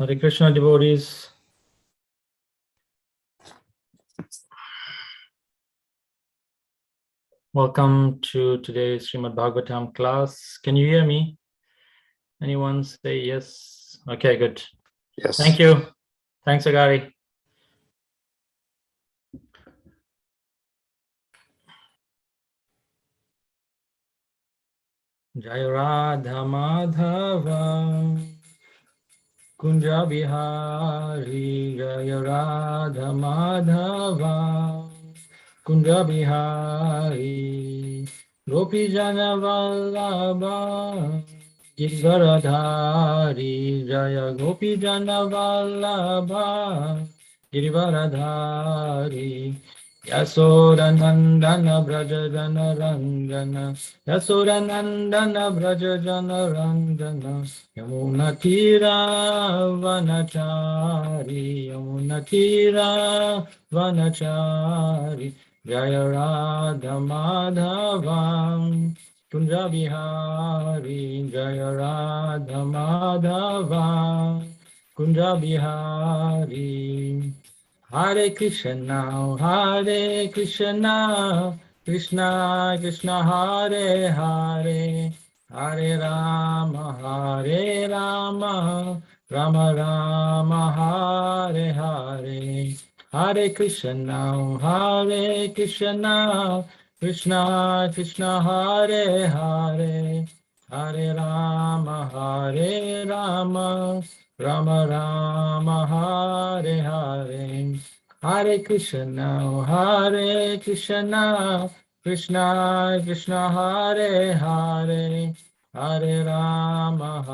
Hare Krishna devotees. Welcome to today's Srimad Bhagavatam class. Can you hear me? Anyone say yes? Okay, good. Yes. Thank you. Thanks, Agari. Jai Radha Madhava Kunja Bihari, Jai Radha Madhava Kunja Bihari, Gopi Jana Vallabha Giridharadhari, Jaya Gopi Jana Vallabha Giridharadhari, Yasodanandana Braja Jana Rangana, Yasodanandana Braja Jana Rangana, Yamuna Tira Vanachari, Yamuna Tira Vanachari, Jaya Radha Madhava Kunja Bihari, Jaya Radha Madhava Kunja Bihari. Hare Krishna, Hare Krishna, Krishna Krishna Hare Hare, Hare Rama, Rama Rama Hare Hare. Hare Krishna, Hare Krishna, Krishna Krishna Hare Hare, Hare Rama, Rama Rama Hare Hare. Hare Krishna, Hare Krishna, Krishna Krishna Hare Hare, Hare Rama,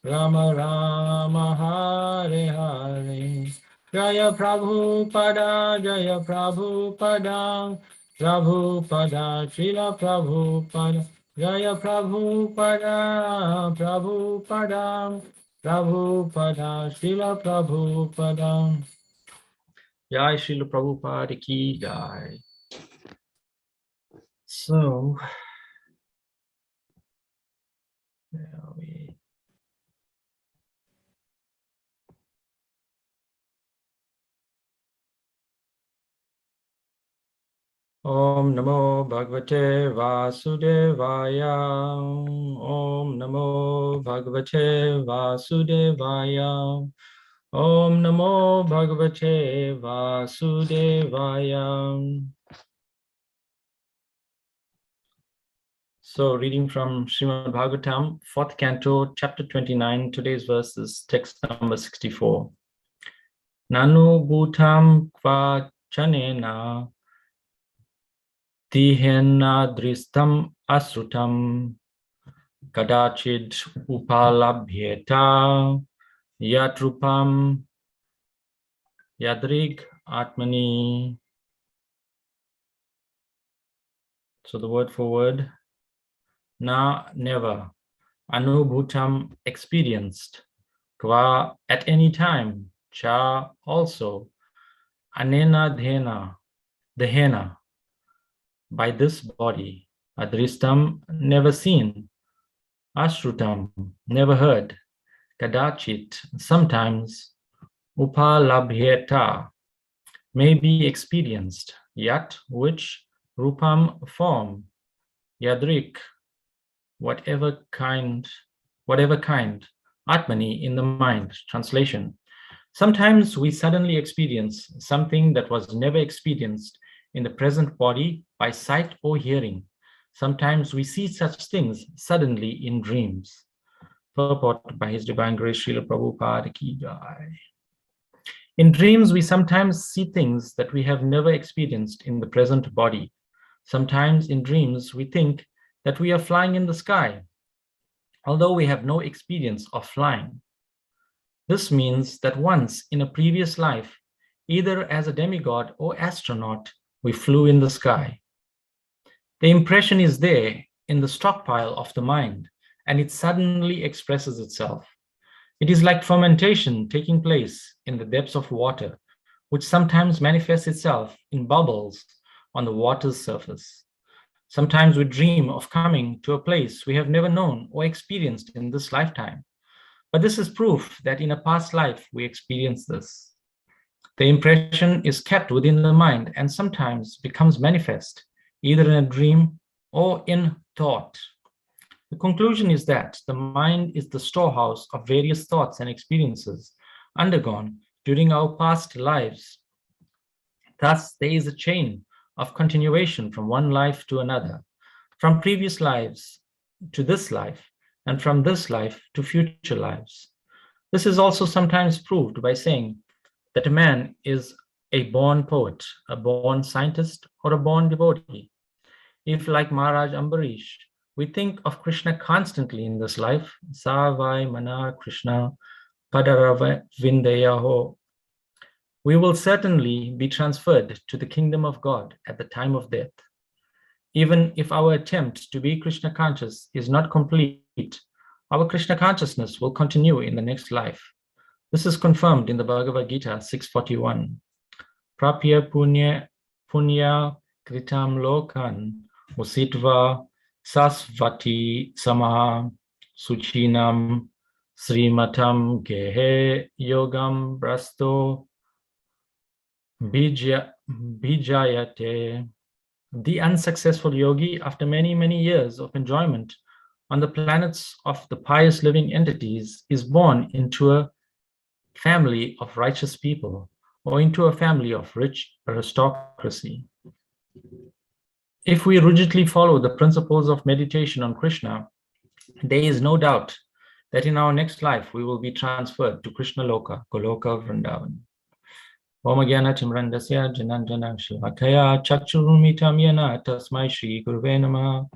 Rama Rama Hare Hare. Jaya Prabhupada, Jaya Prabhupada, Prabhupada, Srila Prabhupada, Jaya Prabhupada, Prabhupada, Prabhupada, Srila Prabhupada. Jai Srila Prabhupada ki jai. So, where are we? Om Namo Bhagavate Vasudevaya. Om Namo Bhagavate Vasudevaya. Om Namo Bhagavate Vasudevaya. So, reading from Srimad Bhagavatam, 4th Canto, Chapter 29, today's verse is text number 64. Nanu bhutam kva chanena tihena dristam asrutam kadachid upalabhyeta yatrupam yadrig atmani. So the word for word, na, never, anubhutam, experienced, kva, at any time, cha, also, anena dhena, dehena, by this body, adristam, never seen, ashrutam, never heard, kadachit, sometimes, upalabhyeta, may be experienced, yat, which, rupam, form, yadrik, whatever kind, atmani, in the mind. Translation. Sometimes we suddenly experience something that was never experienced in the present body by sight or hearing. Sometimes we see such things suddenly in dreams. Purport by His Divine Grace Srila Prabhupada ki jai. In dreams, we sometimes see things that we have never experienced in the present body. Sometimes in dreams, we think that we are flying in the sky, although we have no experience of flying. This means that once in a previous life, either as a demigod or astronaut, we flew in the sky. The impression is there in the stockpile of the mind, and it suddenly expresses itself. It is like fermentation taking place in the depths of water, which sometimes manifests itself in bubbles on the water's surface. Sometimes we dream of coming to a place we have never known or experienced in this lifetime. But this is proof that in a past life we experienced this. The impression is kept within the mind and sometimes becomes manifest, either in a dream or in thought. The conclusion is that the mind is the storehouse of various thoughts and experiences undergone during our past lives. Thus, there is a chain of continuation from one life to another, from previous lives to this life, and from this life to future lives. This is also sometimes proved by saying that a man is a born poet, a born scientist, or a born devotee. If, like Maharaj Ambarish, we think of Krishna constantly in this life, Savai Mana Krishna Padarava Vindayaho, we will certainly be transferred to the kingdom of God at the time of death. Even if our attempt to be Krishna conscious is not complete, our Krishna consciousness will continue in the next life. This is confirmed in the Bhagavad Gita 6:41. Prapya punya kritam lokan usitva sasvati samaha suchinam srimatam gehe yogam brasto bijayate. The unsuccessful yogi, after many, many years of enjoyment on the planets of the pious living entities, is born into a family of righteous people or into a family of rich aristocracy. If we rigidly follow the principles of meditation on Krishna, there is no doubt that in our next life we will be transferred to Krishna Loka, Goloka Vrindavan. Om Gyana Timrandasya Jananjana Shilakaya Chakchurumitam Yana Tasmai Shri Guruve Namaha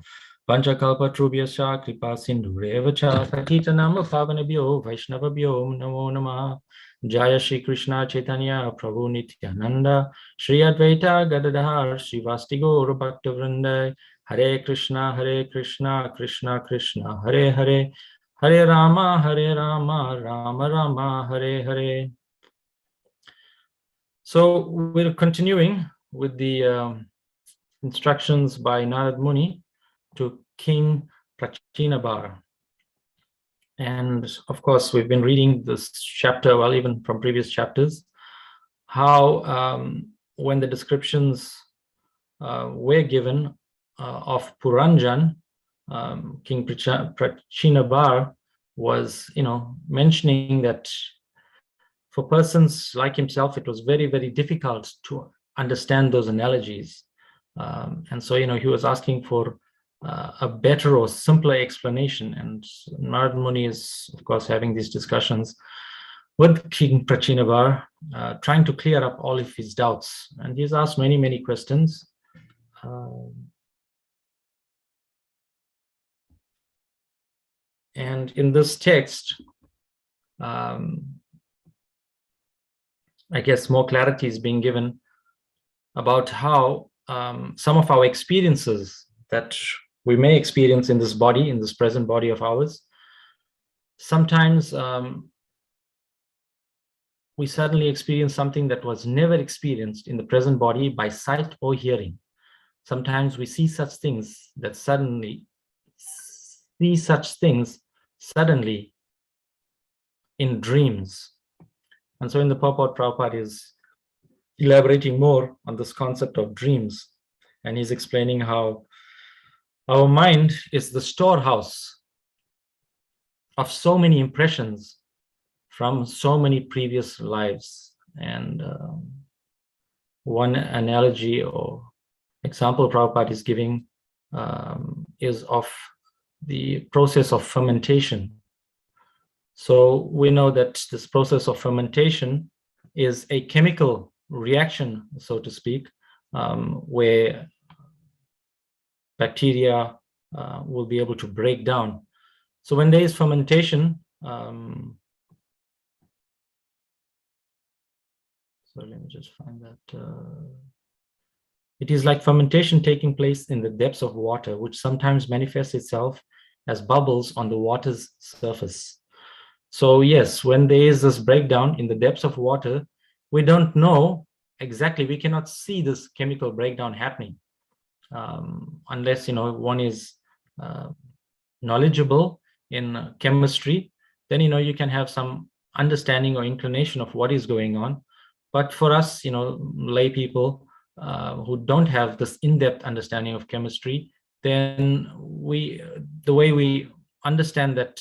Panchakalpa Trubhyasya Kripa Sindhurevacha Patitanam Pavanabhyo Vaishnavabhyo Namo Namaha Jaya Shri Krishna Chaitanya Prabhu Nityananda Shri Advaita Gadadhar Shri Vastigo Bhakta Vrindai Hare Krishna Krishna Krishna Hare Hare Hare Rama Rama Rama Hare Hare. So we're continuing with the instructions by Narad Muni to King Prachinabar. And of course, we've been reading this chapter, well, even from previous chapters, how when the descriptions were given of Puranjan, King Prachinabar was, mentioning that for persons like himself, it was very, very difficult to understand those analogies. And so, he was asking for a better or simpler explanation. And Narad Muni is, of course, having these discussions with King Prachinabar, trying to clear up all of his doubts. And he's asked many, many questions. And in this text, I guess more clarity is being given about how some of our experiences that we may experience in this body, in this present body of ours, sometimes we suddenly experience something that was never experienced in the present body by sight or hearing. Sometimes we see such things suddenly in dreams. And so in the purport, Prabhupada is elaborating more on this concept of dreams. And he's explaining how our mind is the storehouse of so many impressions from so many previous lives. And one analogy or example Prabhupada is giving is of the process of fermentation. So we know that this process of fermentation is a chemical reaction, so to speak, where bacteria will be able to break down. So when there is fermentation, so let me just find that. It is like fermentation taking place in the depths of water, which sometimes manifests itself as bubbles on the water's surface. So yes, when there is this breakdown in the depths of water, we don't know exactly, we cannot see this chemical breakdown happening unless, one is knowledgeable in chemistry. then, you can have some understanding or inclination of what is going on. But for us, lay people who don't have this in-depth understanding of chemistry, then the way we understand that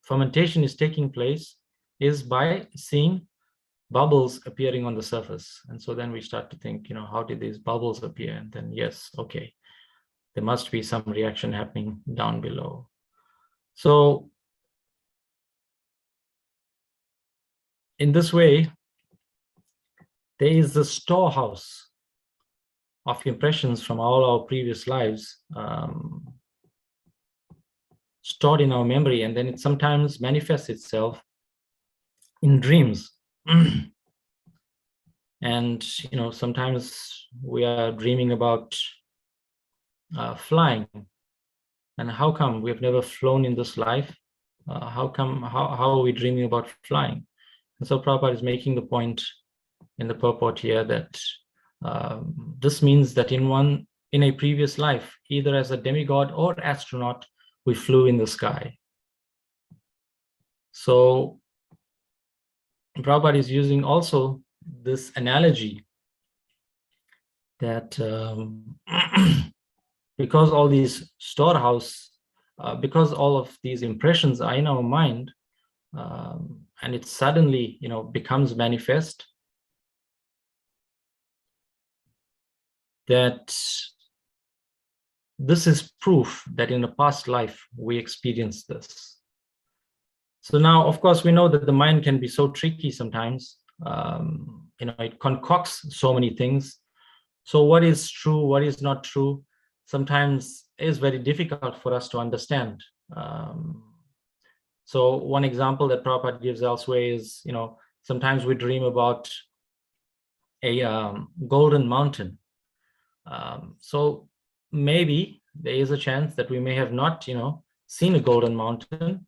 fermentation is taking place is by seeing bubbles appearing on the surface. And so then we start to think, how did these bubbles appear? And then, yes, okay, there must be some reaction happening down below. So in this way, there is a storehouse of impressions from all our previous lives stored in our memory, and then it sometimes manifests itself in dreams. And sometimes we are dreaming about flying, and how come we have never flown in this life? How are we dreaming about flying? And so Prabhupada is making the point in the purport here that this means that in a previous life, either as a demigod or astronaut, we flew in the sky. So Prabhupada is using also this analogy that because all these storehouse, because all of these impressions are in our mind, and it suddenly, becomes manifest, that this is proof that in a past life we experienced this. So now, of course, we know that the mind can be so tricky sometimes. It concocts so many things. So what is true, what is not true, sometimes is very difficult for us to understand. So one example that Prabhupada gives elsewhere is, sometimes we dream about a golden mountain. So maybe there is a chance that we may have not, seen a golden mountain,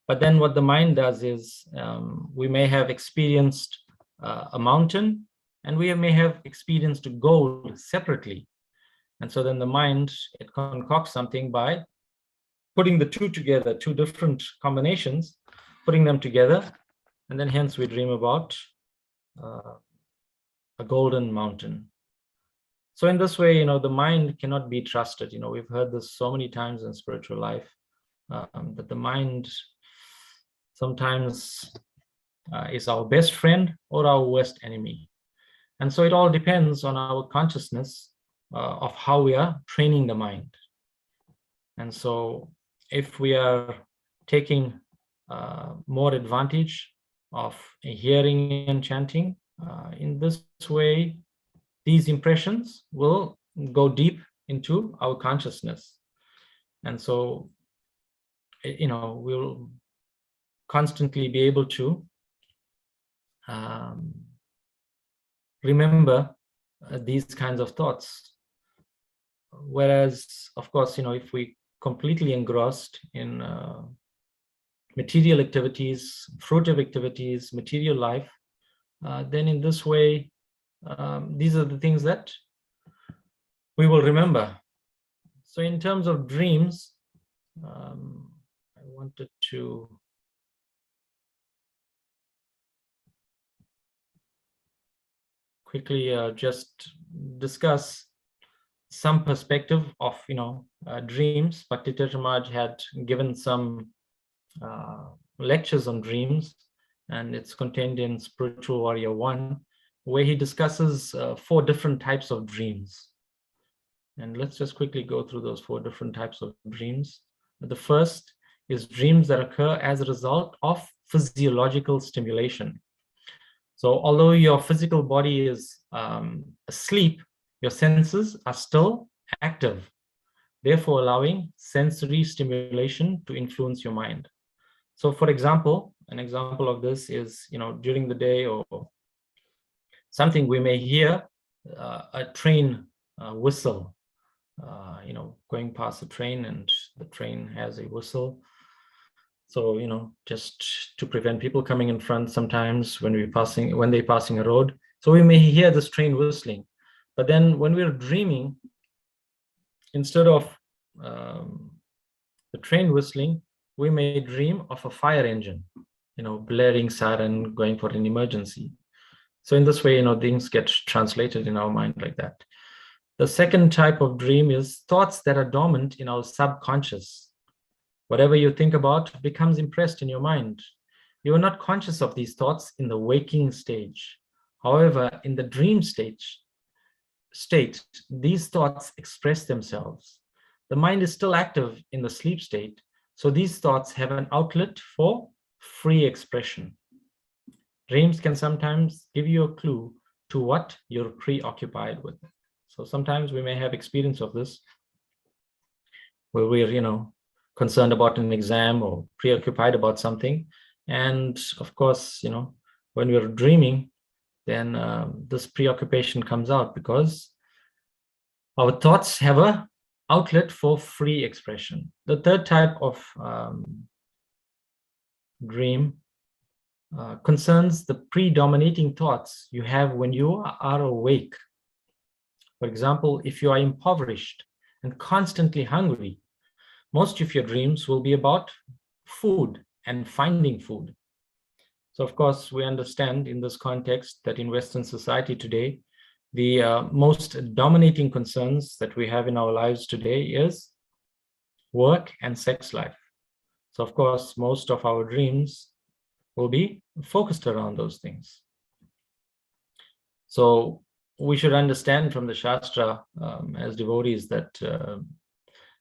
but then what the mind does is we may have experienced a mountain, and we may have experienced gold separately. And so then the mind, it concocts something by putting the two together, two different combinations, putting them together, and then hence we dream about a golden mountain. So in this way, the mind cannot be trusted. We've heard this so many times in spiritual life, that the mind sometimes is our best friend or our worst enemy. And so it all depends on our consciousness of how we are training the mind. And so if we are taking more advantage of hearing and chanting, in this way, these impressions will go deep into our consciousness. And so, we'll constantly be able to remember these kinds of thoughts. Whereas, of course, if we completely engrossed in material activities, fruitive activities, material life, then in this way, these are the things that we will remember. So in terms of dreams, I wanted to quickly just discuss some perspective of dreams. Bhakti Tirtha had given some lectures on dreams, and it's contained in Spiritual Warrior 1, where he discusses 4 different types of dreams. And let's just quickly go through those 4 different types of dreams. The first is dreams that occur as a result of physiological stimulation. So although your physical body is asleep, your senses are still active, therefore allowing sensory stimulation to influence your mind. So for example, an example of this is, during the day or something, we may hear a train whistle, going past the train, and the train has a whistle. So, just to prevent people coming in front sometimes when they're passing a road. So we may hear this train whistling. But then when we're dreaming, instead of the train whistling, we may dream of a fire engine, blaring siren, going for an emergency. So in this way, things get translated in our mind like that. The second type of dream is thoughts that are dormant in our subconscious. Whatever you think about becomes impressed in your mind. You are not conscious of these thoughts in the waking stage. However, in the dream state, these thoughts express themselves. The mind is still active in the sleep state, so these thoughts have an outlet for free expression. Dreams can sometimes give you a clue to what you're preoccupied with. So sometimes we may have experience of this, where we're, concerned about an exam or preoccupied about something. And of course, when we're dreaming, then this preoccupation comes out because our thoughts have an outlet for free expression. The third type of dream concerns the predominating thoughts you have when you are awake. For example, if you are impoverished and constantly hungry, most of your dreams will be about food and finding food. So of course, we understand in this context that in Western society today, the most dominating concerns that we have in our lives today is work and sex life. So of course, most of our dreams will be focused around those things. So we should understand from the Shastra as devotees that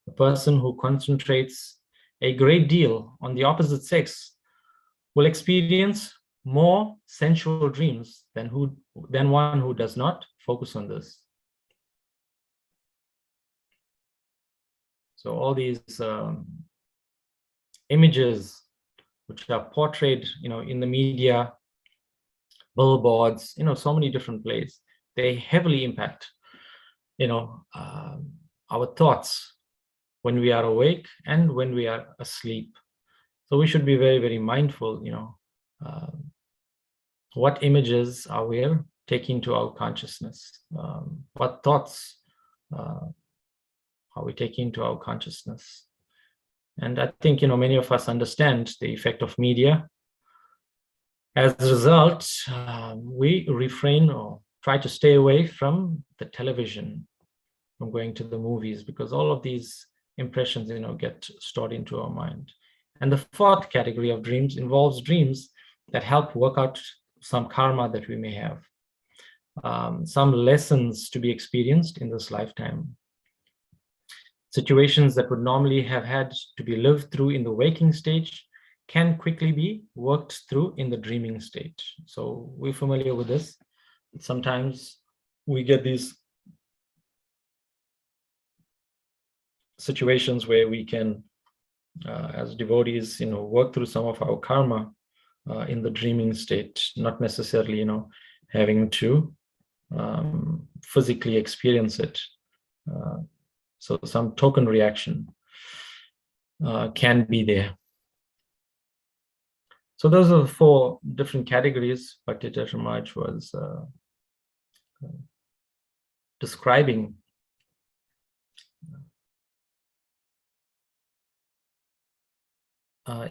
the person who concentrates a great deal on the opposite sex will experience more sensual dreams than one who does not focus on this. So all these images which are portrayed, in the media, billboards, so many different places, they heavily impact, our thoughts when we are awake and when we are asleep. So we should be very, very mindful, what images are we taking to our consciousness? What thoughts are we taking to our consciousness? And I think, many of us understand the effect of media. As a result, we refrain or try to stay away from the television, from going to the movies, because all of these impressions, get stored into our mind. And the fourth category of dreams involves dreams that help work out some karma that we may have, some lessons to be experienced in this lifetime. Situations that would normally have had to be lived through in the waking stage can quickly be worked through in the dreaming state. So we're familiar with this. Sometimes we get these situations where we can, as devotees, work through some of our karma in the dreaming state, not necessarily, having to physically experience it. So some token reaction can be there. So those are the four different categories Bhakti-Tirtha Maharaj was describing.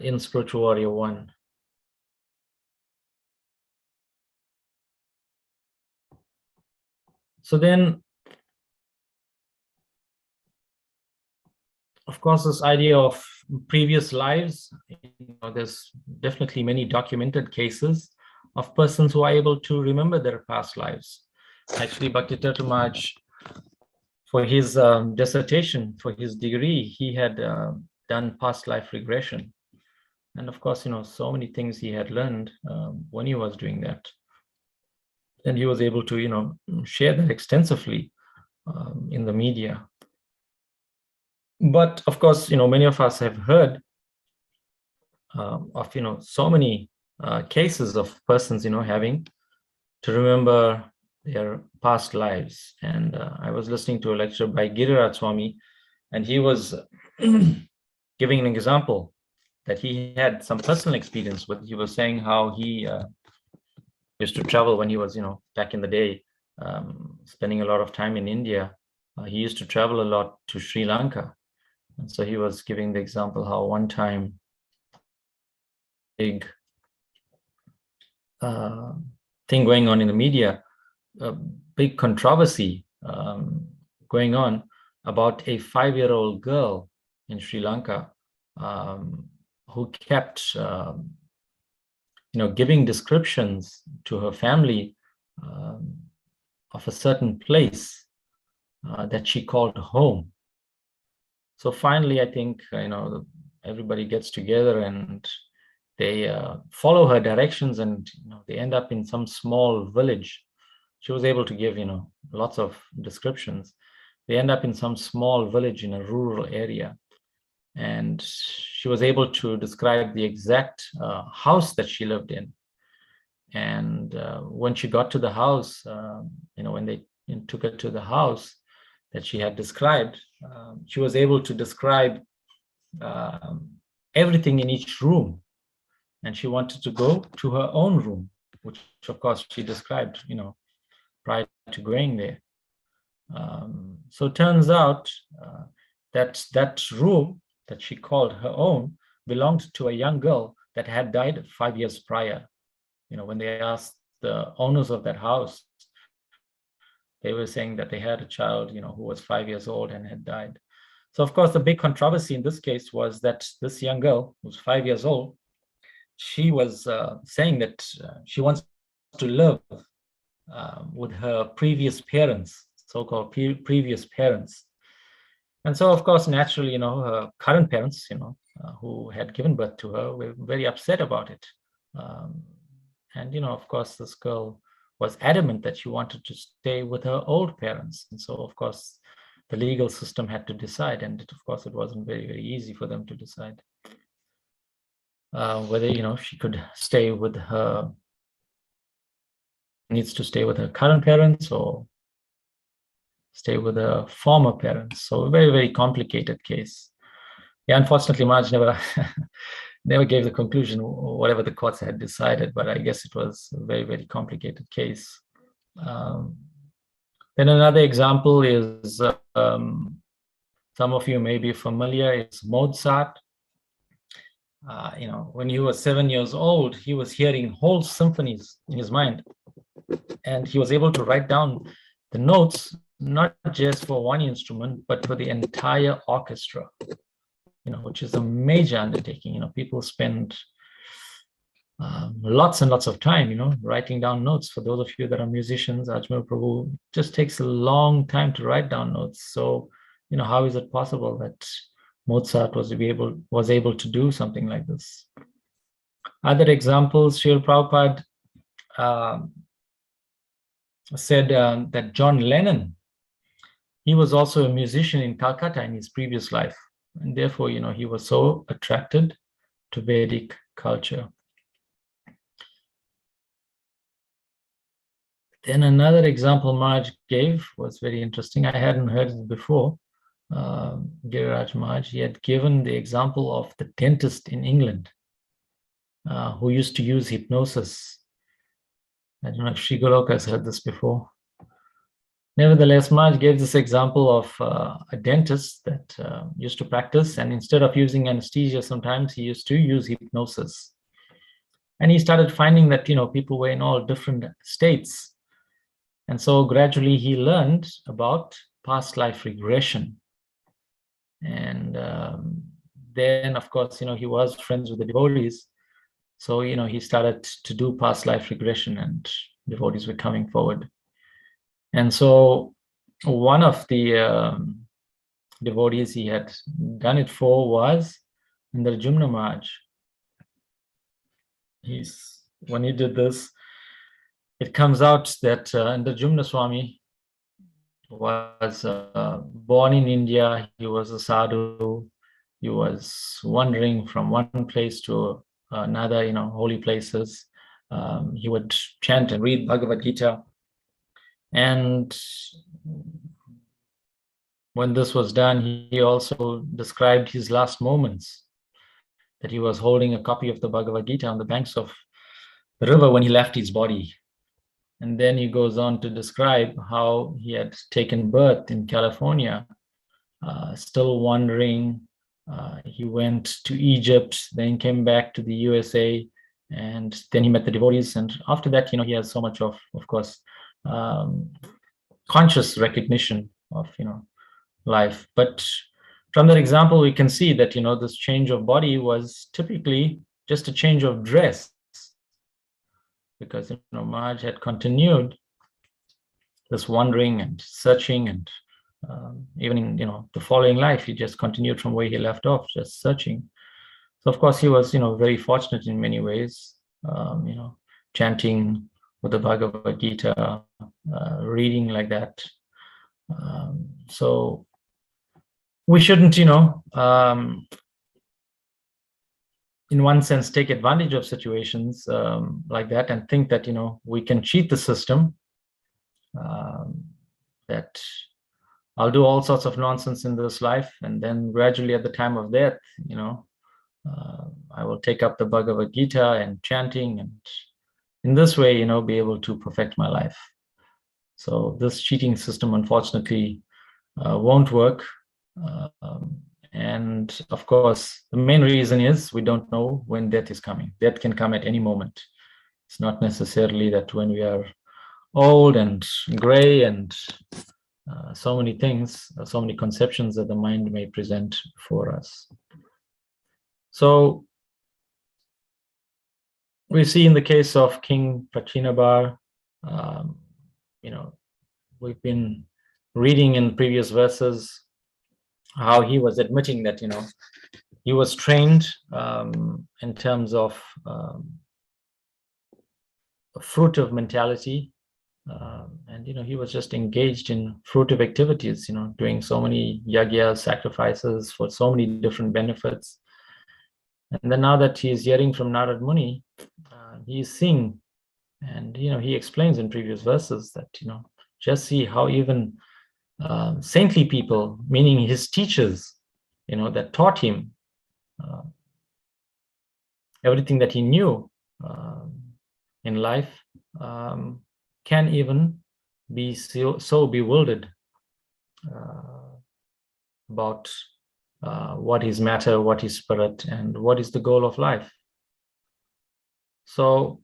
In Spiritual Warrior 1. So then, of course, this idea of previous lives, there's definitely many documented cases of persons who are able to remember their past lives. Actually, Bhakti-Tirtha Maharaj, for his dissertation, for his degree, he had done past life regression. And of course, so many things he had learned when he was doing that. And he was able to, share that extensively in the media. But of course, many of us have heard of, so many cases of persons, having to remember their past lives. And I was listening to a lecture by Giriraj Swami, and he was giving an example that he had some personal experience with. He was saying how he used to travel when he was, back in the day, spending a lot of time in India. He used to travel a lot to Sri Lanka. And so he was giving the example how one time big thing going on in the media, a big controversy going on about a 5-year-old girl in Sri Lanka who kept, giving descriptions to her family of a certain place that she called home. So finally, I think, everybody gets together and they follow her directions, and they end up in some small village. She was able to give, lots of descriptions. They end up in some small village in a rural area. And she was able to describe the exact house that she lived in. And when she got to the house, when they took her to the house that she had described, she was able to describe everything in each room. And she wanted to go to her own room, which of course she described, prior to going there. So it turns out that room that she called her own belonged to a young girl that had died 5 years prior. When they asked the owners of that house, they were saying that they had a child, who was 5 years old and had died. So of course, the big controversy in this case was that this young girl, who was 5 years old, she was saying that she wants to live with her previous parents, so-called previous parents. And so, of course, naturally, her current parents, who had given birth to her, were very upset about it. And, of course, this girl was adamant that she wanted to stay with her old parents. And so, of course, the legal system had to decide. And of course, it wasn't very, very easy for them to decide whether, she could stay with her, needs to stay with her current parents or stay with her former parents. So a very, very complicated case. Yeah, unfortunately, Maharaj never gave the conclusion, whatever the courts had decided, but I guess it was a very, very complicated case. Then another example is, some of you may be familiar, it's Mozart. When he was 7 years old, he was hearing whole symphonies in his mind, and he was able to write down the notes, not just for one instrument, but for the entire orchestra, which is a major undertaking. People spend lots and lots of time, writing down notes. For those of you that are musicians, Ajmer Prabhu, just takes a long time to write down notes. So, how is it possible that Mozart was able to do something like this? Other examples, Srila Prabhupada said that John Lennon, he was also a musician in Calcutta in his previous life. And therefore, he was so attracted to Vedic culture. Then another example Maharaj gave was very interesting. I hadn't heard it before. Giriraj Maharaj, he had given the example of the dentist in England who used to use hypnosis. I don't know if Sri Goloka has heard this before. Nevertheless, Maharaj gave this example of a dentist that used to practice, and instead of using anesthesia, sometimes he used to use hypnosis. And he started finding that, people were in all different states. And so gradually he learned about past life regression. And then, of course, he was friends with the devotees. So, he started to do past life regression, and devotees were coming forward. And so one of the devotees he had done it for was Indrajumna Maharaj. When he did this, it comes out that Indrajumna Swami was born in India. He was a sadhu. He was wandering from one place to another, holy places. He would chant and read Bhagavad Gita. And when this was done, he also described his last moments, that he was holding a copy of the Bhagavad Gita on the banks of the river when he left his body. And then he goes on to describe how he had taken birth in California, still wandering He went to Egypt, then came back to the USA, and then he met the devotees. And after that, he has so much of course, conscious recognition of, life. But from that example, we can see that, this change of body was typically just a change of dress, because, Maharaj had continued this wandering and searching, and even in, the following life, he just continued from where he left off, just searching. So of course he was, very fortunate in many ways, chanting with the Bhagavad Gita, reading like that. So we shouldn't, in one sense, take advantage of situations like that and think that, we can cheat the system, that I'll do all sorts of nonsense in this life, and then gradually at the time of death, I will take up the Bhagavad Gita and chanting, and in this way, be able to perfect my life. So this cheating system, unfortunately, won't work. And of course, the main reason is we don't know when death is coming. Death can come at any moment. It's not necessarily that when we are old and gray and so many things, so many conceptions that the mind may present for us. So we see in the case of King Prachinabar, we've been reading in previous verses how he was admitting that, he was trained in terms of fruitive mentality, and he was just engaged in fruitive activities, doing so many yagyas, sacrifices for so many different benefits. And then now that he is hearing from Narad Muni, he is seeing, and he explains in previous verses that just see how even saintly people, meaning his teachers, that taught him everything that he knew in life, can even be so bewildered about what is matter, what is spirit, and what is the goal of life. So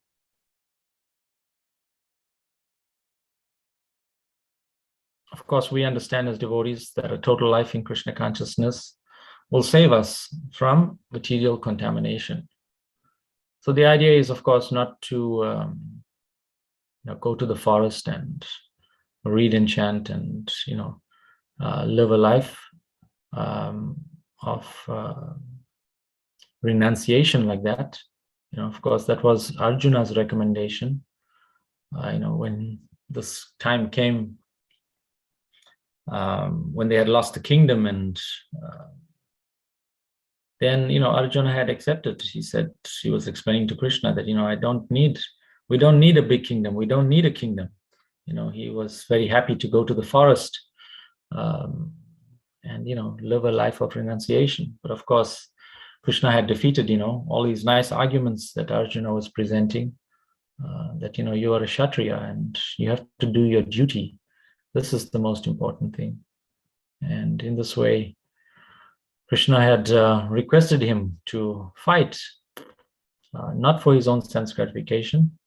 of course, we understand as devotees that a total life in Krishna consciousness will save us from material contamination. So the idea is, of course, not to go to the forest and read and chant and live a life of renunciation like that. Of course, that was Arjuna's recommendation. When this time came, when they had lost the kingdom, and then Arjuna had accepted. He said, he was explaining to Krishna that we don't need a big kingdom, we don't need a kingdom. He was very happy to go to the forest and live a life of renunciation. But of course, Krishna had defeated all these nice arguments that Arjuna was presenting, that you are a Kshatriya and you have to do your duty. This is the most important thing. And in this way, Krishna had requested him to fight, not for his own sense gratification.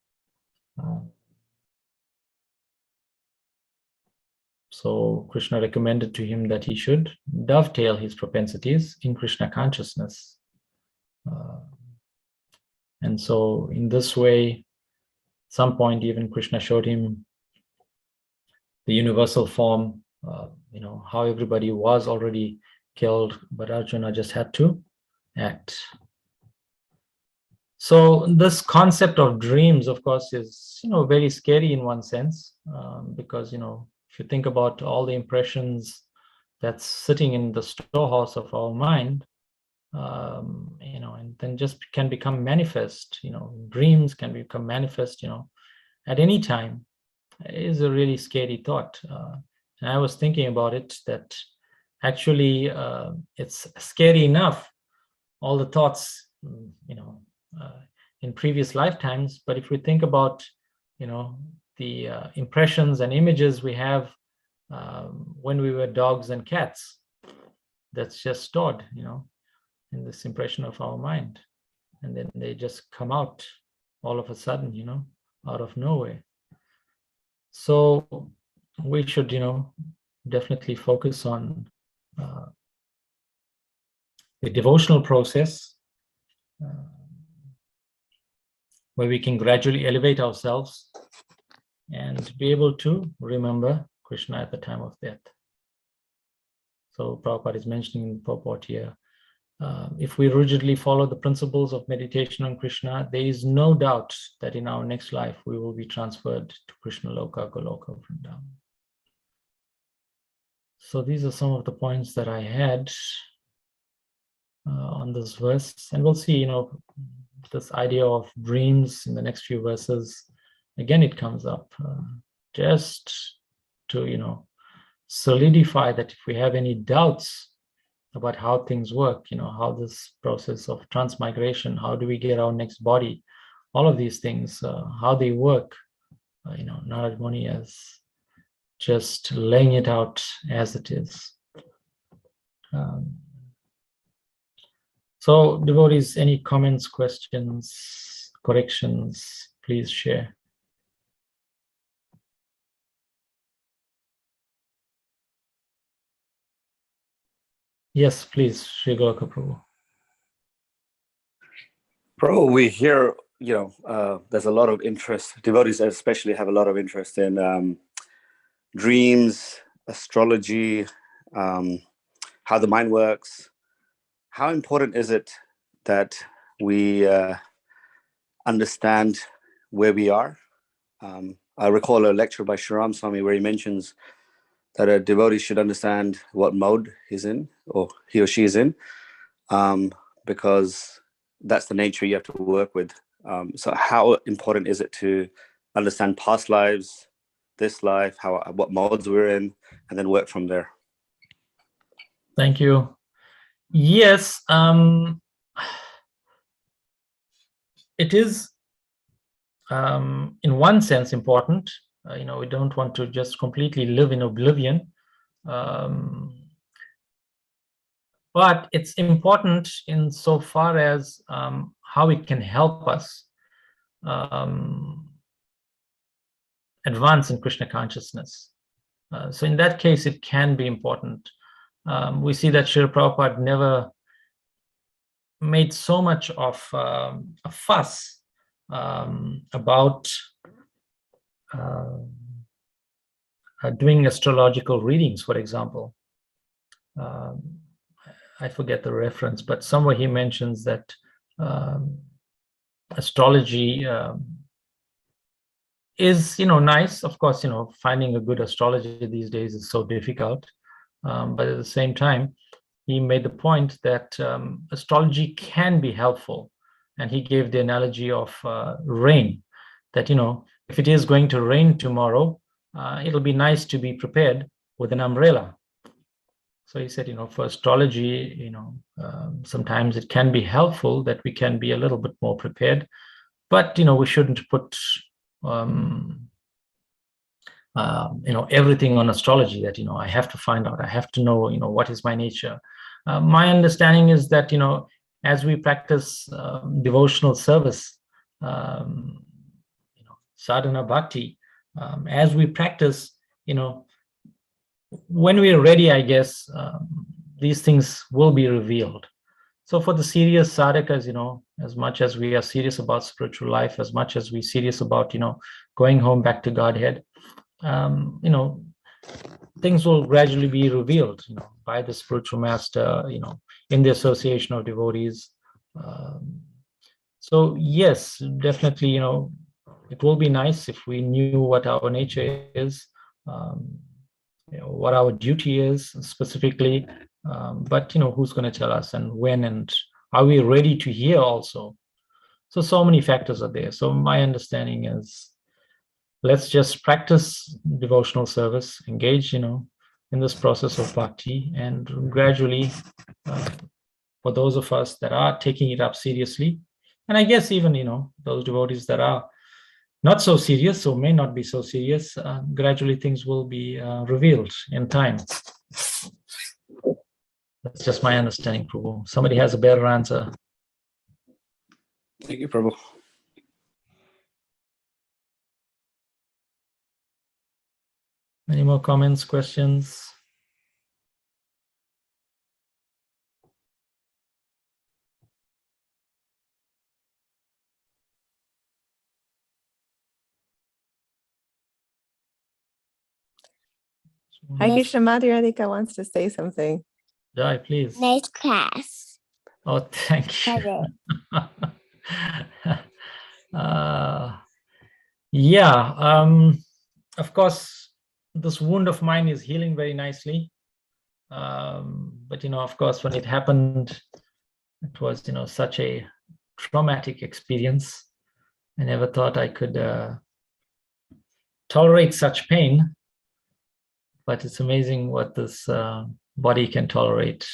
So Krishna recommended to him that he should dovetail his propensities in Krishna consciousness. And so in this way, at some point even Krishna showed him the universal form, how everybody was already killed, but Arjuna just had to act. So this concept of dreams, of course, is very scary in one sense, because if you think about all the impressions that's sitting in the storehouse of our mind, and then just can become manifest. Dreams can become manifest, at any time. It is a really scary thought. And I was thinking about it, that actually it's scary enough, all the thoughts, in previous lifetimes. But if we think about, the impressions and images we have when we were dogs and cats, that's just stored, in this impression of our mind. And then they just come out all of a sudden, out of nowhere. So we should, definitely focus on the devotional process where we can gradually elevate ourselves and be able to remember Krishna at the time of death. So Prabhupada is mentioning in purport here, if we rigidly follow the principles of meditation on Krishna, there is no doubt that in our next life we will be transferred to Krishna Loka, Goloka, Vrindavan. So these are some of the points that I had on this verse, and we'll see, this idea of dreams in the next few verses. Again, it comes up just to, solidify that if we have any doubts about how things work, how this process of transmigration, how do we get our next body, all of these things, how they work, Narad Muni is just laying it out as it is. So devotees, any comments, questions, corrections, please share. Yes, please, Shri Goloka Prabhu. Prabhu, we hear, there's a lot of interest. Devotees especially have a lot of interest in dreams, astrology, how the mind works. How important is it that we understand where we are? I recall a lecture by Shriram Swami where he mentions that a devotee should understand what mode he's in, or he or she is in, because that's the nature you have to work with. So how important is it to understand past lives, this life, what modes we're in, and then work from there? Thank you. Yes, it is in one sense important. We don't want to just completely live in oblivion. But it's important in so far as how it can help us advance in Krishna consciousness. So in that case, it can be important. We see that Srila Prabhupada never made so much of a fuss about doing astrological readings, for example. I forget the reference, but somewhere he mentions that astrology is, nice. Of course, finding a good astrologer these days is so difficult. But at the same time, he made the point that astrology can be helpful. And he gave the analogy of rain, that, if it is going to rain tomorrow, it'll be nice to be prepared with an umbrella. So he said, for astrology, sometimes it can be helpful that we can be a little bit more prepared, but, we shouldn't put, everything on astrology that, I have to find out, I have to know, what is my nature. My understanding is that, as we practice devotional service, sadhana bhakti, as we practice, when we are ready, I guess, these things will be revealed. So for the serious sadhakas, as much as we are serious about spiritual life, as much as we're serious about, going home back to Godhead, things will gradually be revealed, by the spiritual master, in the association of devotees. So yes, definitely, it will be nice if we knew what our nature is, what our duty is specifically, but who's going to tell us, and when, and are we ready to hear also? So many factors are there. So my understanding is, let's just practice devotional service, engage, in this process of bhakti, and gradually, for those of us that are taking it up seriously, and I guess even, those devotees that are not so serious, or may not be so serious, gradually things will be revealed in time. That's just my understanding, Prabhu. Somebody has a better answer. Thank you, Prabhu. Any more comments, questions? Hi, Krishna. Radhika wants to say something. Jai, please. Nice class. Oh, thank you. Of course, this wound of mine is healing very nicely. But, of course, when it happened, it was, such a traumatic experience. I never thought I could tolerate such pain. But it's amazing what this body can tolerate.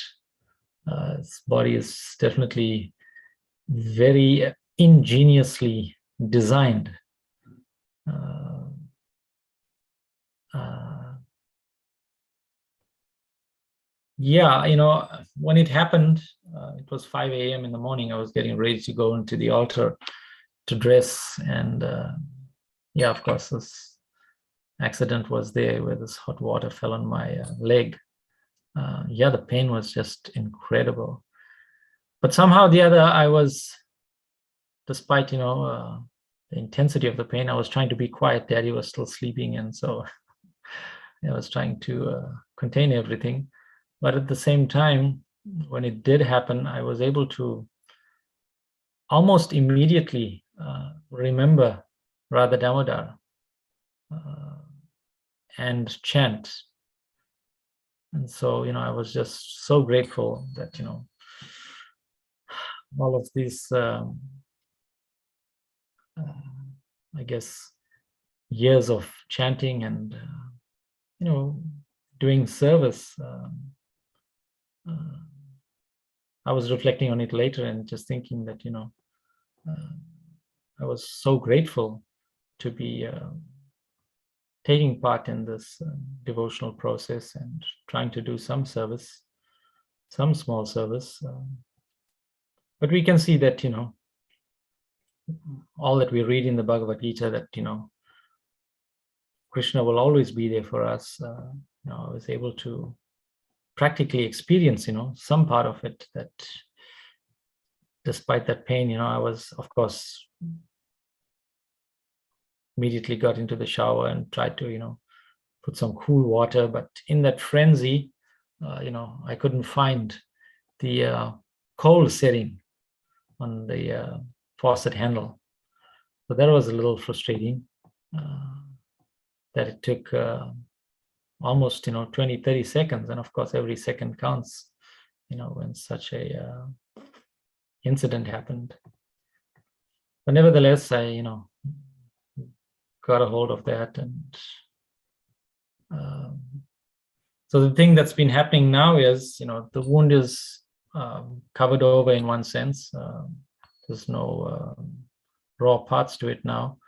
This body is definitely very ingeniously designed. When it happened, it was 5 a.m. in the morning. I was getting ready to go into the altar to dress. And of course, this accident was there where this hot water fell on my leg. The pain was just incredible. But somehow the other, I was, despite, the intensity of the pain, I was trying to be quiet. Daddy was still sleeping. And so I was trying to contain everything. But at the same time, when it did happen, I was able to almost immediately remember Radha Damodar and chant. And so, I was just so grateful that, all of these, I guess, years of chanting and, doing service. I was reflecting on it later and just thinking that, I was so grateful to be taking part in this devotional process and trying to do some service, some small service. But we can see that, all that we read in the Bhagavad Gita, that, Krishna will always be there for us. I was able to practically experience, some part of it, that despite that pain, I was, of course, immediately got into the shower and tried to, put some cool water. But in that frenzy, I couldn't find the cold setting on the faucet handle. So that was a little frustrating, that it took almost, 20, 30 seconds. And of course, every second counts, when such a incident happened. But nevertheless, I, got a hold of that. And so the thing that's been happening now is, the wound is covered over in one sense. There's no raw parts to it now.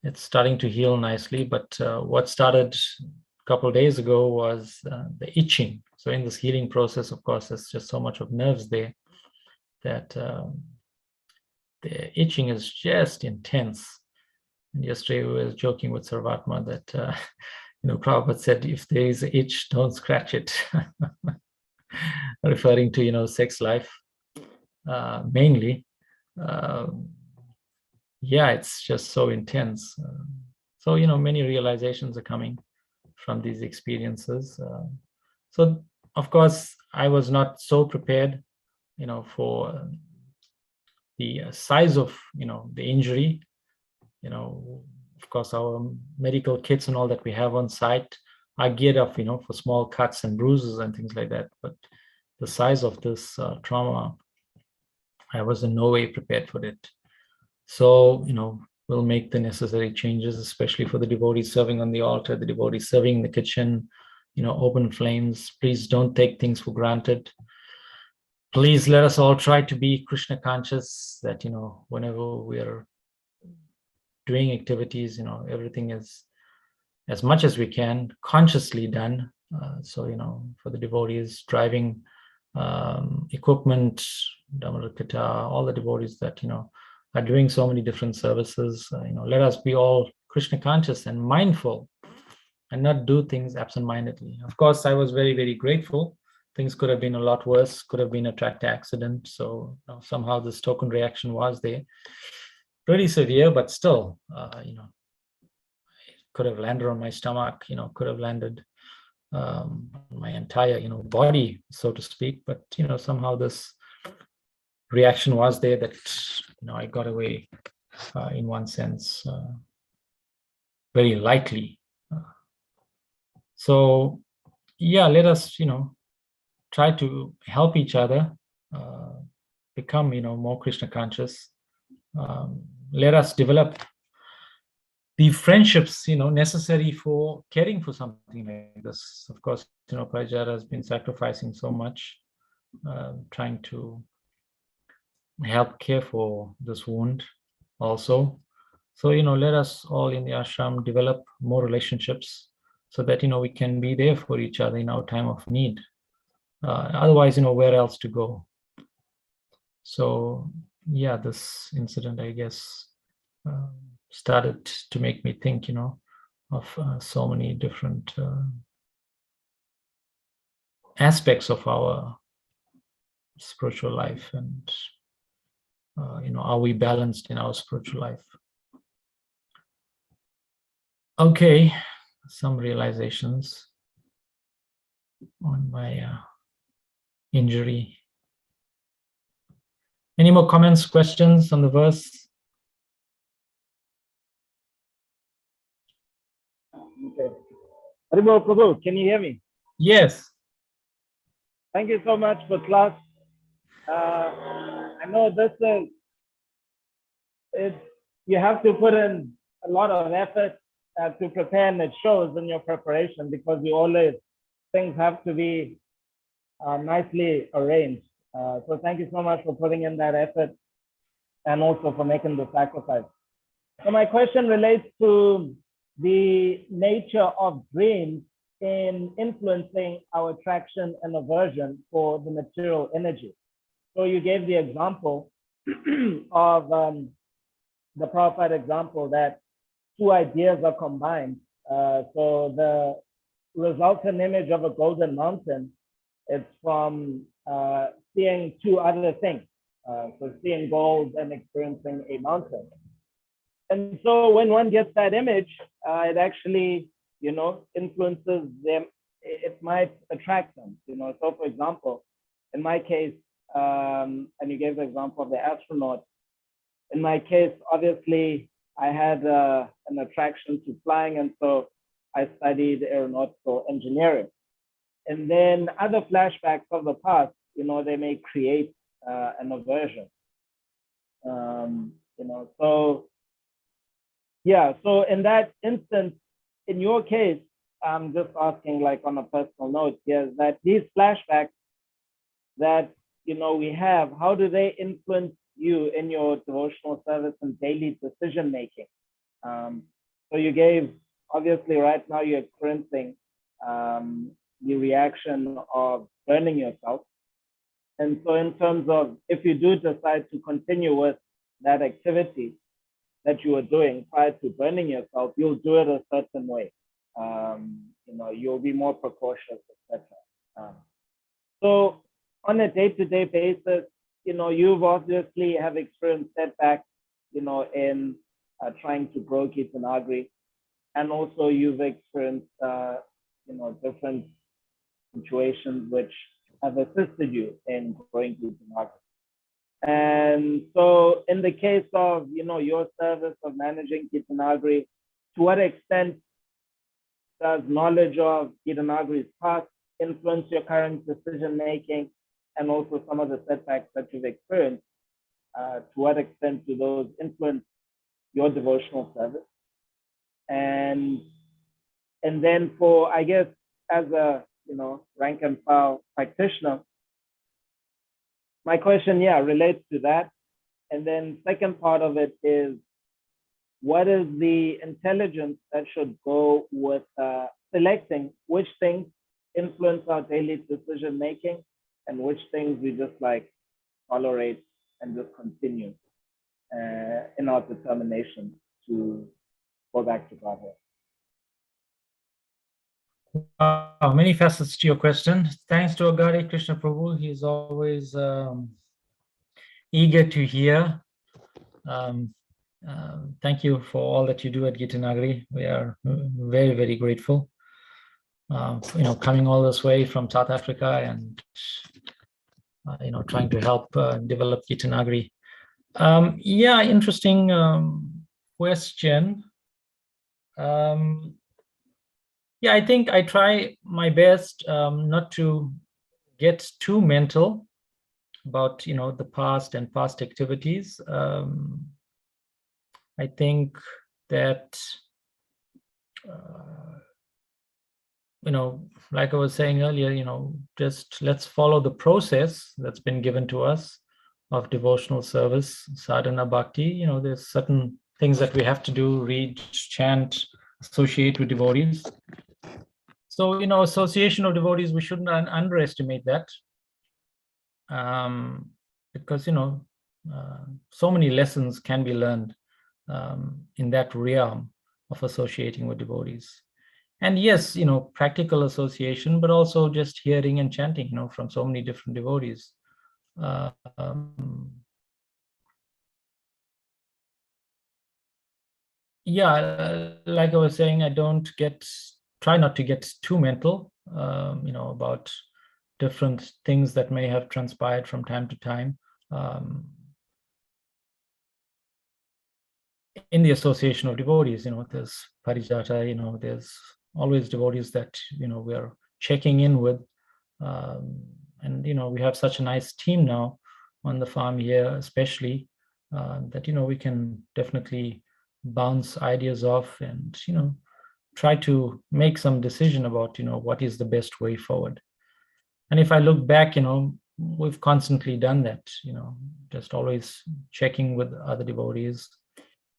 It's starting to heal nicely. But what started a couple of days ago was the itching. So in this healing process, of course, there's just so much of nerves there that the itching is just intense. And yesterday we were joking with Sarvatma that, Prabhupada said, if there is an itch, don't scratch it. Referring to, sex life, mainly. It's just so intense. So, many realizations are coming from these experiences. So, of course, I was not so prepared, for the size of, the injury. Of course, our medical kits and all that we have on site are geared up, for small cuts and bruises and things like that. But the size of this trauma, I was in no way prepared for it. So, we'll make the necessary changes, especially for the devotees serving on the altar, the devotees serving in the kitchen, open flames. Please don't take things for granted. Please let us all try to be Krishna conscious, that, whenever we are doing activities, everything is as much as we can consciously done. So, for the devotees driving equipment, Dhammarakita, all the devotees that, are doing so many different services. Let us be all Krishna conscious and mindful and not do things absent-mindedly. Of course, I was very, very grateful. Things could have been a lot worse, could have been a tractor accident. So somehow this token reaction was there. Pretty severe, but still, could have landed on my stomach, could have landed my entire, body, so to speak. But, somehow this reaction was there that, I got away in one sense very lightly. So, yeah, let us, try to help each other become, more Krishna conscious. Let us develop the friendships, necessary for caring for something like this. Of course, Prajara has been sacrificing so much, trying to help care for this wound also. So, let us all in the ashram develop more relationships so that, we can be there for each other in our time of need. Otherwise, where else to go? So, yeah, this incident, I guess, started to make me think, of so many different aspects of our spiritual life, and are we balanced in our spiritual life? Okay, some realizations on my injury. Any more comments, questions on the verse? Okay. Haribol Prabhu, can you hear me? Yes. Thank you so much for class. I know this is, you have to put in a lot of effort to prepare, and it shows in your preparation, because things have to be nicely arranged. So thank you so much for putting in that effort, and also for making the sacrifice. So my question relates to the nature of dreams in influencing our attraction and aversion for the material energy. So you gave the example of the Prabhupada example that two ideas are combined. So the resultant image of a golden mountain is from seeing two other things. So seeing gold and experiencing a mountain. And so when one gets that image, it actually, influences them. It might attract them, So for example, in my case, and you gave the example of the astronaut. In my case, obviously, I had an attraction to flying, and so I studied aeronautical engineering. And then other flashbacks of the past, they may create an aversion. So yeah, so in that instance, in your case, I'm just asking, like on a personal note here, that these flashbacks that we have, how do they influence you in your devotional service and daily decision making? So you gave, obviously right now you're experiencing the reaction of burning yourself. And so in terms of, if you do decide to continue with that activity that you were doing prior to burning yourself, you'll do it a certain way. You'll be more precautious, etc. So on a day-to-day basis, you've obviously have experienced setbacks, in trying to grow Kirtanagri, and also you've experienced, different situations which have assisted you in growing Kirtanagri. And so in the case of, your service of managing Kirtanagri, to what extent does knowledge of Kirtanagri's past influence your current decision making, and also some of the setbacks that you've experienced? To what extent do those influence your devotional service? And then for, I guess, as a, rank and file practitioner, my question, relates to that. And then second part of it is, what is the intelligence that should go with selecting which things influence our daily decision making and which things we just like tolerate and just continue in our determination to go back to Godhead. Wow, many facets to your question. Thanks to Agari Krishna Prabhu. He's always eager to hear. Thank you for all that you do at Gitanagari. We are very, very grateful. Coming all this way from South Africa and trying to help develop Gitanagari. Yeah, interesting question. Yeah, I think I try my best not to get too mental about the past and past activities. I think that like I was saying earlier, just let's follow the process that's been given to us of devotional service, sadhana bhakti. There's certain things that we have to do: read, chant, associate with devotees. So, association of devotees, we shouldn't underestimate that, because, so many lessons can be learned in that realm of associating with devotees. And yes, practical association, but also just hearing and chanting, from so many different devotees. Yeah, like I was saying, I try not to get too mental, about different things that may have transpired from time to time in the association of devotees. There's parijata, there's always devotees that we are checking in with, and we have such a nice team now on the farm here, especially that we can definitely bounce ideas off and try to make some decision about what is the best way forward. And if I look back, we've constantly done that, just always checking with other devotees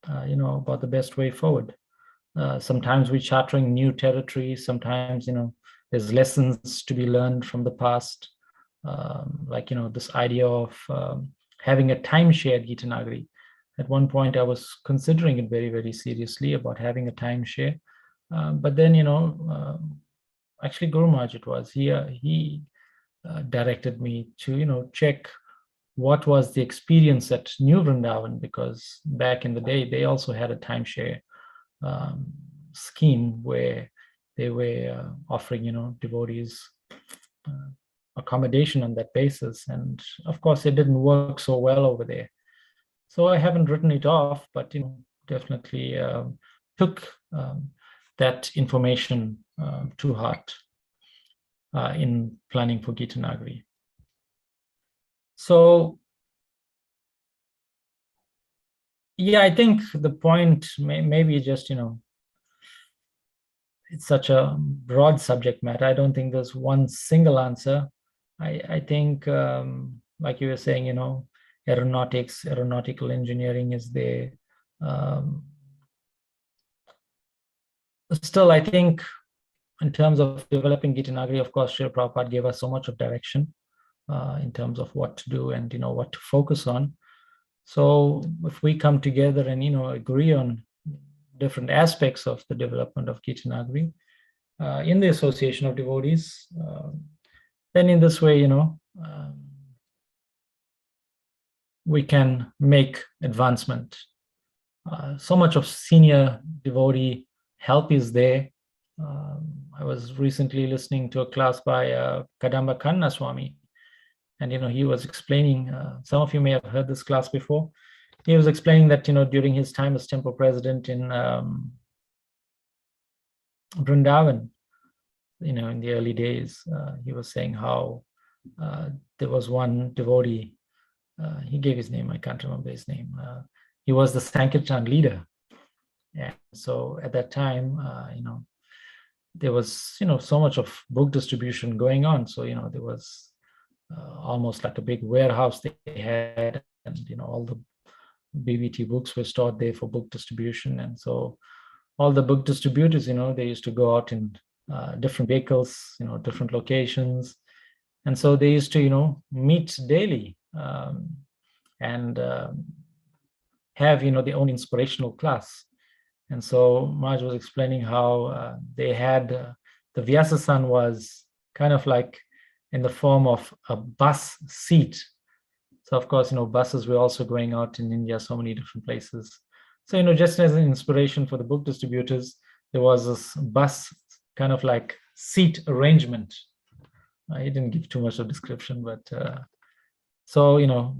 about the best way forward. Sometimes we're chartering new territory. Sometimes there's lessons to be learned from the past, like this idea of having a timeshare at Gitanagari. At one point I was considering it very, very seriously about having a timeshare, but then actually Guru Maharaj, it was he directed me to check what was the experience at New Vrindavan, because back in the day they also had a timeshare scheme where they were offering devotees accommodation on that basis, and of course it didn't work so well over there. So I haven't written it off, but definitely took that information to heart in planning for Gitanagari. So yeah, I think the point maybe just it's such a broad subject matter. I don't think there's one single answer. I think like you were saying, aeronautical engineering is there. Still, I think in terms of developing Gitanagari, of course, Srila Prabhupada gave us so much of direction in terms of what to do and what to focus on. So if we come together and agree on different aspects of the development of Gitanagari in the association of devotees, then in this way, we can make advancement. So much of senior devotee help is there. I was recently listening to a class by Kadamba Kanna Swami, and he was explaining, some of you may have heard this class before. He was explaining that during his time as temple president in Vrindavan, in the early days, he was saying how there was one devotee, he gave his name, I can't remember his name. He was the Sankirtan leader. And so at that time, there was, so much of book distribution going on. So, there was almost like a big warehouse they had, and, all the BBT books were stored there for book distribution. And so all the book distributors, they used to go out in different vehicles, different locations, And so they used to, meet daily and have, their own inspirational class. And so Maharaj was explaining how they had, the Vyasa-san was kind of like in the form of a bus seat. So of course, buses were also going out in India, so many different places. So, just as an inspiration for the book distributors, there was this bus kind of like seat arrangement. I didn't give too much of description, but so,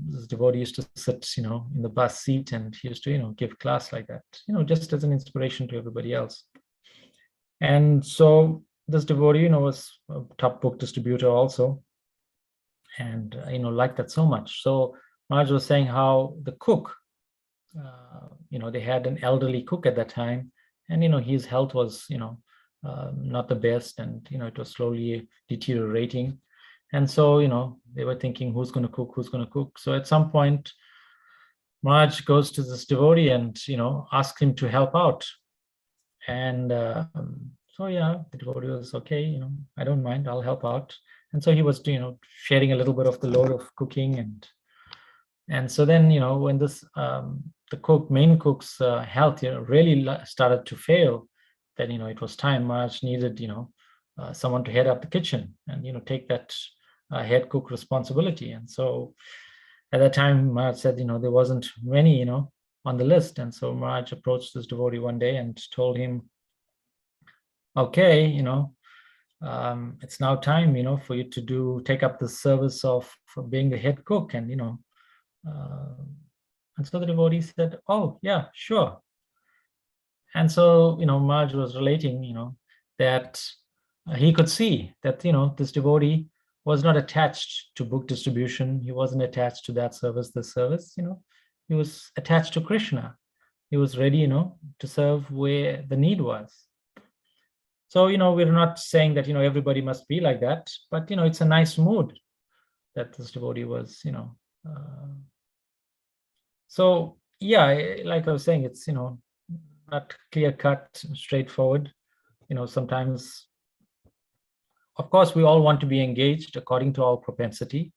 this devotee used to sit, in the bus seat, and he used to, give class like that, just as an inspiration to everybody else. And so this devotee, was a top book distributor also, and, liked that so much. So Maharaj was saying how the cook, they had an elderly cook at that time, and, his health was, not the best, and, it was slowly deteriorating. And so, they were thinking, who's going to cook? So at some point, Maharaj goes to this devotee and, asks him to help out. And so, yeah, the devotee was, okay, I don't mind, I'll help out. And so he was, sharing a little bit of the load of cooking. And so then, when this, the main cook's health, really started to fail, then, it was time. Maharaj needed, someone to head up the kitchen and, take that head cook responsibility. And so at that time, Maharaj said, there wasn't many, on the list. And so Maharaj approached this devotee one day and told him, okay, it's now time, for you to take up the service of being the head cook. And, and so the devotee said, oh, yeah, sure. And so, Maharaj was relating, that he could see that, this devotee was not attached to book distribution. He wasn't attached to that service, this service, he was attached to Krishna. He was ready, to serve where the need was. So, we're not saying that, everybody must be like that, but, it's a nice mood that this devotee was, so, yeah, like I was saying, it's, not clear-cut, straightforward. Sometimes, of course, we all want to be engaged according to our propensity.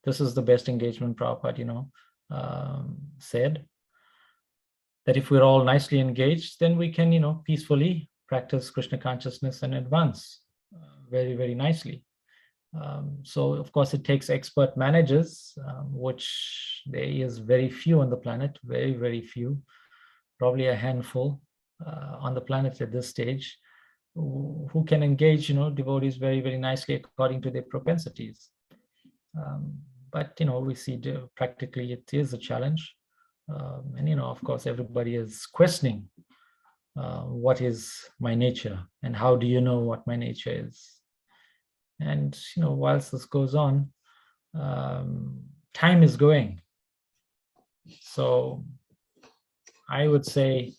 This is the best engagement Prabhupada, said. That if we're all nicely engaged, then we can, peacefully practice Krishna consciousness and advance very, very nicely. So, of course, it takes expert managers, which there is very few on the planet, very, very few, probably a handful on the planet at this stage, who can engage, devotees very, very nicely according to their propensities. But, we see practically it is a challenge. And, of course, everybody is questioning what is my nature and how do you know what my nature is? And, whilst this goes on, time is going. So I would say,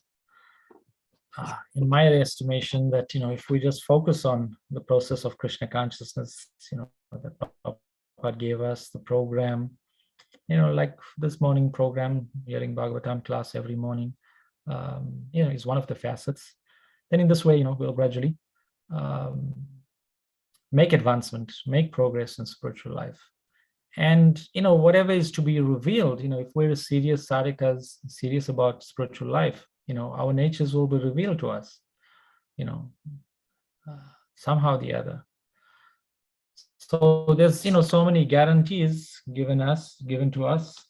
in my estimation, that, if we just focus on the process of Krishna consciousness, that Prabhupada gave us the program, like this morning program, hearing Bhagavatam class every morning, is one of the facets. Then in this way, we'll gradually make advancement, make progress in spiritual life. And, whatever is to be revealed, if we're serious sadhakas, serious about spiritual life, our natures will be revealed to us, somehow or the other. So there's, so many guarantees given to us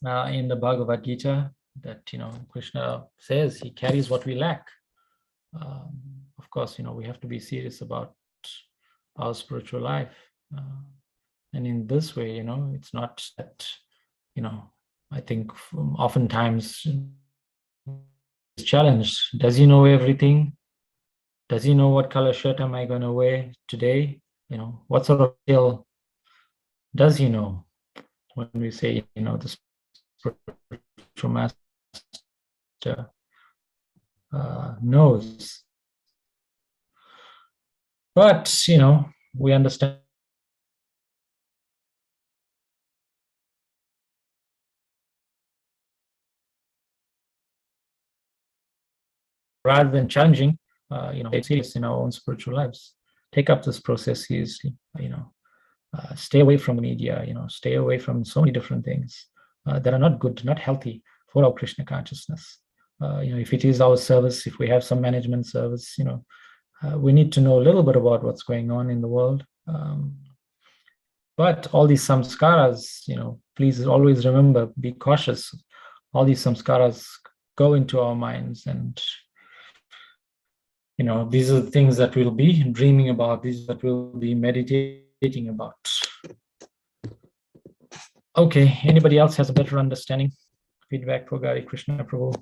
in the Bhagavad Gita that, Krishna says he carries what we lack. Of course, we have to be serious about our spiritual life. And in this way, it's not that, I think oftentimes it's challenged. Does he know everything? Does he know what color shirt am I going to wear today? What sort of skill does he know? When we say, the spiritual master knows. But, we understand rather than challenging, take serious in our own spiritual lives. Take up this process seriously, Stay away from the media, stay away from so many different things that are not good, not healthy for our Krishna consciousness. If it is our service, if we have some management service, we need to know a little bit about what's going on in the world. But all these samskaras, please always remember, be cautious. All these samskaras go into our minds, and these are the things that we'll be dreaming about, these that we'll be meditating about. Okay, anybody else has a better understanding? Feedback for Gari Krishna Prabhu.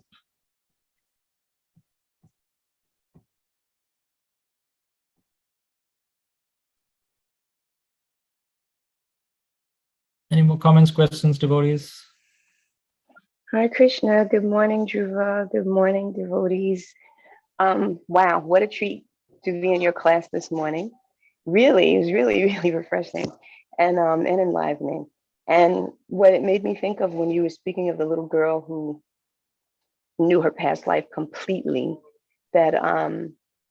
Any more comments, questions, devotees? Hi, Krishna. Good morning, Dhruva. Good morning, devotees. Wow, what a treat to be in your class this morning. Really, it was really, really refreshing and enlivening. And what it made me think of when you were speaking of the little girl who knew her past life completely, that,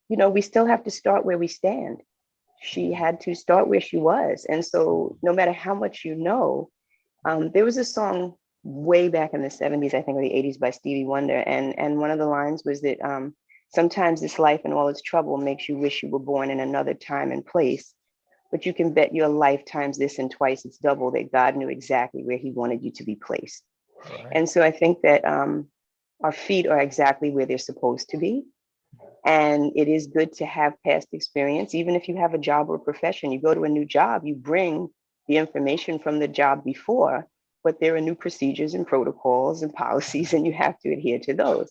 we still have to start where we stand. She had to start where she was. And so no matter how much there was a song way back in the 70s, I think, or the 80s by Stevie Wonder. And one of the lines was that sometimes this life and all its trouble makes you wish you were born in another time and place. But you can bet your life times this and twice it's double that God knew exactly where he wanted you to be placed. Right. And so I think that our feet are exactly where they're supposed to be. And it is good to have past experience, even if you have a job or a profession. You go to a new job, you bring the information from the job before, but there are new procedures and protocols and policies, and you have to adhere to those.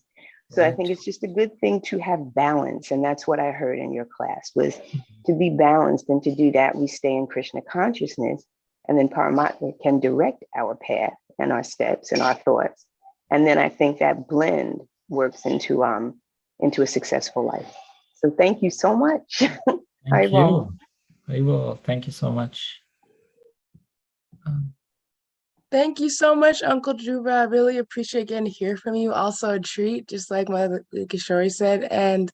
So right. I think it's just a good thing to have balance. And that's what I heard in your class, was to be balanced. And to do that, we stay in Krishna consciousness, and then Paramatma can direct our path and our steps and our thoughts. And then I think that blend works into a successful life. So thank you so much. Thank you. I will. Thank you so much. Thank you so much, Uncle Dhruva. I really appreciate getting to hear from you. Also a treat, just like Mother Kishori said. And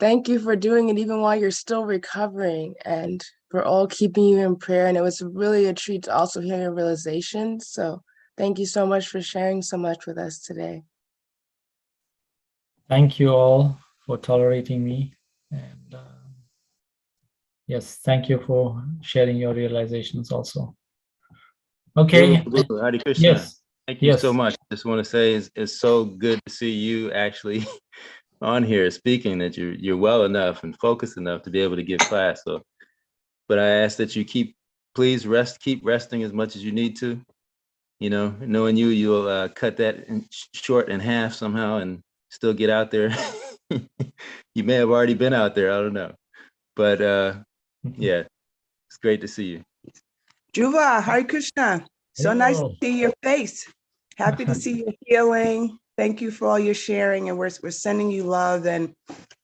thank you for doing it even while you're still recovering, and for all keeping you in prayer. And it was really a treat to also hear your realizations. So thank you so much for sharing so much with us today. Thank you all for tolerating me. And yes, thank you for sharing your realizations also. Okay. Hare Krishna. Yes. Thank you so much. Just want to say it's so good to see you actually on here speaking, that you're well enough and focused enough to be able to give class. So, but I ask that you keep resting as much as you need to. Knowing you'll cut that short in half somehow and still get out there. You may have already been out there, I don't know. But yeah, it's great to see you. Dhruva, Hare Krishna. So nice to see your face. Happy to see you healing. Thank you for all your sharing, and we're sending you love. And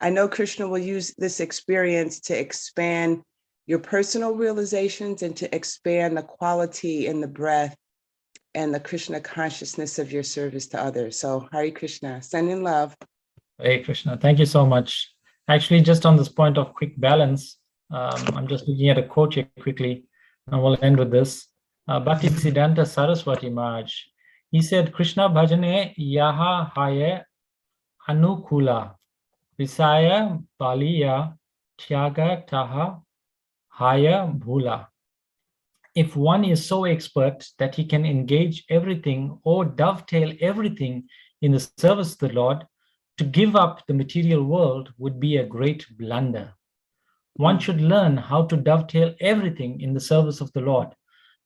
I know Krishna will use this experience to expand your personal realizations and to expand the quality and the breadth and the Krishna consciousness of your service to others. So Hare Krishna, sending love. Hare Krishna, thank you so much. Actually, just on this point of quick balance, I'm just looking at a quote here quickly, and we'll end with this. Bhaktisiddhanta Saraswati Maharaj, he said, Krishna bhajane yaha haya anukula, visaya baliya tyaga taha haya bhula. If one is so expert that he can engage everything or dovetail everything in the service of the Lord, to give up the material world would be a great blunder. One should learn how to dovetail everything in the service of the Lord,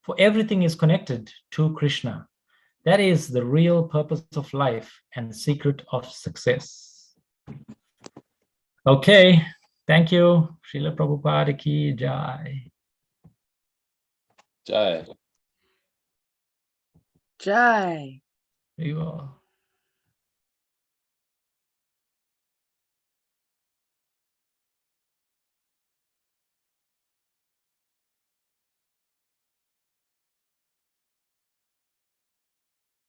for everything is connected to Krishna. That is the real purpose of life and secret of success. Okay, thank you. Srila Prabhupada ki jai. Jai. Jai. You are.